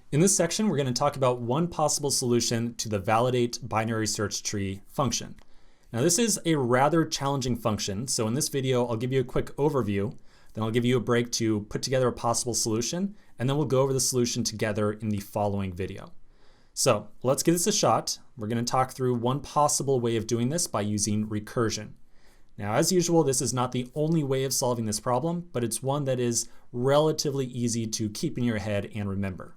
In this section, we're going to talk about one possible solution to the validate binary search tree function. Now this is a rather challenging function, so in this video I'll give you a quick overview, then I'll give you a break to put together a possible solution, and then we'll go over the solution together in the following video. So let's give this a shot. We're going to talk through one possible way of doing this by using recursion. Now as usual, this is not the only way of solving this problem, but it's one that is relatively easy to keep in your head and remember.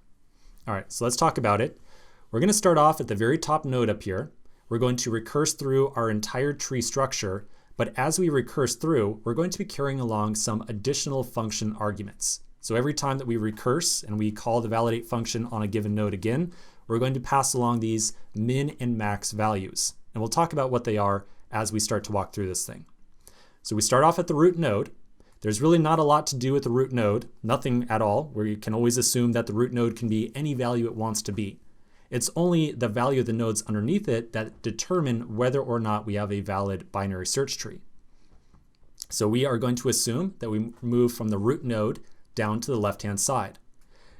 All right, so let's talk about it. We're going to start off at the very top node up here. We're going to recurse through our entire tree structure, but as we recurse through, we're going to be carrying along some additional function arguments. So every time that we recurse and we call the validate function on a given node again, we're going to pass along these min and max values. And we'll talk about what they are as we start to walk through this thing. So we start off at the root node. There's really not a lot to do with the root node, nothing at all, where you can always assume that the root node can be any value it wants to be. It's only the value of the nodes underneath it that determine whether or not we have a valid binary search tree. So we are going to assume that we move from the root node down to the left-hand side.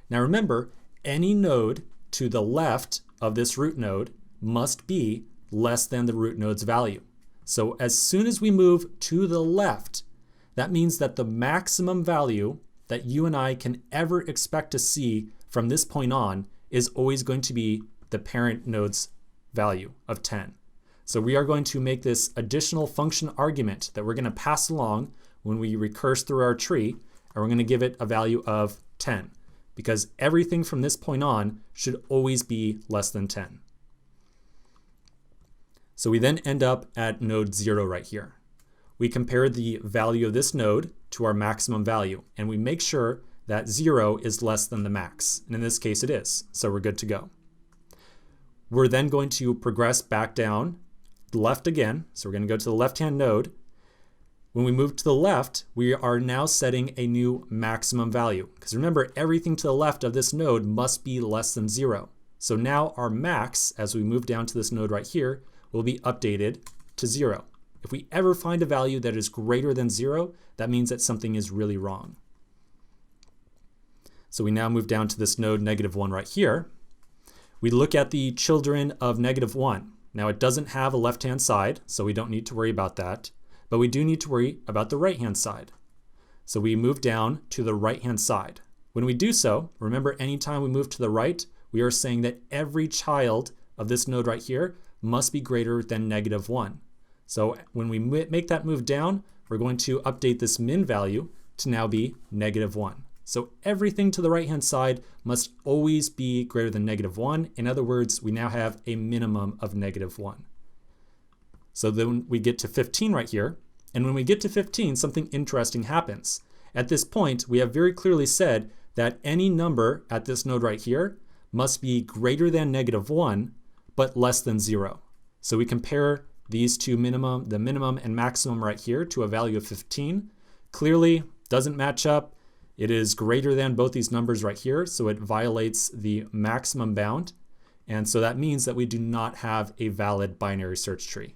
Now remember, any node to the left of this root node must be less than the root node's value. So as soon as we move to the left, that means that the maximum value that you and I can ever expect to see from this point on is always going to be the parent node's value of 10. So we are going to make this additional function argument that we're going to pass along when we recurse through our tree, and we're going to give it a value of 10, because everything from this point on should always be less than 10. So we then end up at node 0 right here. We compare the value of this node to our maximum value, and we make sure that 0 is less than the max. And in this case, it is, so we're good to go. We're then going to progress back down left again. So we're going to go to the left-hand node. When we move to the left, we are now setting a new maximum value. Because remember, everything to the left of this node must be less than 0. So now our max, as we move down to this node right here, will be updated to 0. If we ever find a value that is greater than 0, that means that something is really wrong. So we now move down to this node -1 right here. We look at the children of -1. Now it doesn't have a left-hand side, so we don't need to worry about that, but we do need to worry about the right-hand side. So we move down to the right-hand side. When we do so, remember anytime we move to the right, we are saying that every child of this node right here must be greater than -1. So when we make that move down, we're going to update this min value to now be -1. So everything to the right-hand side must always be greater than -1. In other words, we now have a minimum of -1. So then we get to 15 right here. And when we get to 15, something interesting happens. At this point, we have very clearly said that any number at this node right here must be greater than -1, but less than 0. So we compare these two the minimum and maximum right here to a value of 15. Clearly doesn't match up. It is greater than both these numbers right here, so it violates the maximum bound. And so that means that we do not have a valid binary search tree.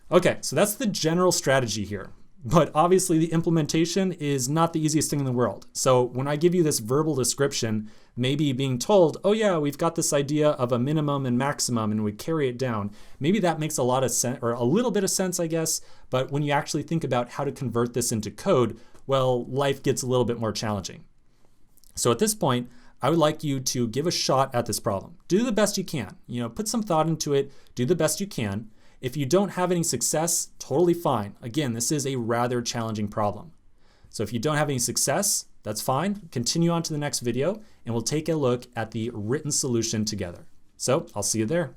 Okay, so that's the general strategy here. But obviously the implementation is not the easiest thing in the world. So when I give you this verbal description, maybe being told, oh yeah, we've got this idea of a minimum and maximum and we carry it down, maybe that makes a lot of sense, or a little bit of sense, I guess. But when you actually think about how to convert this into code, well, life gets a little bit more challenging. So at this point, I would like you to give a shot at this problem. Do the best you can. Put some thought into it, do the best you can. If you don't have any success, totally fine. Again, this is a rather challenging problem. So if you don't have any success, that's fine. Continue on to the next video and we'll take a look at the written solution together. So I'll see you there.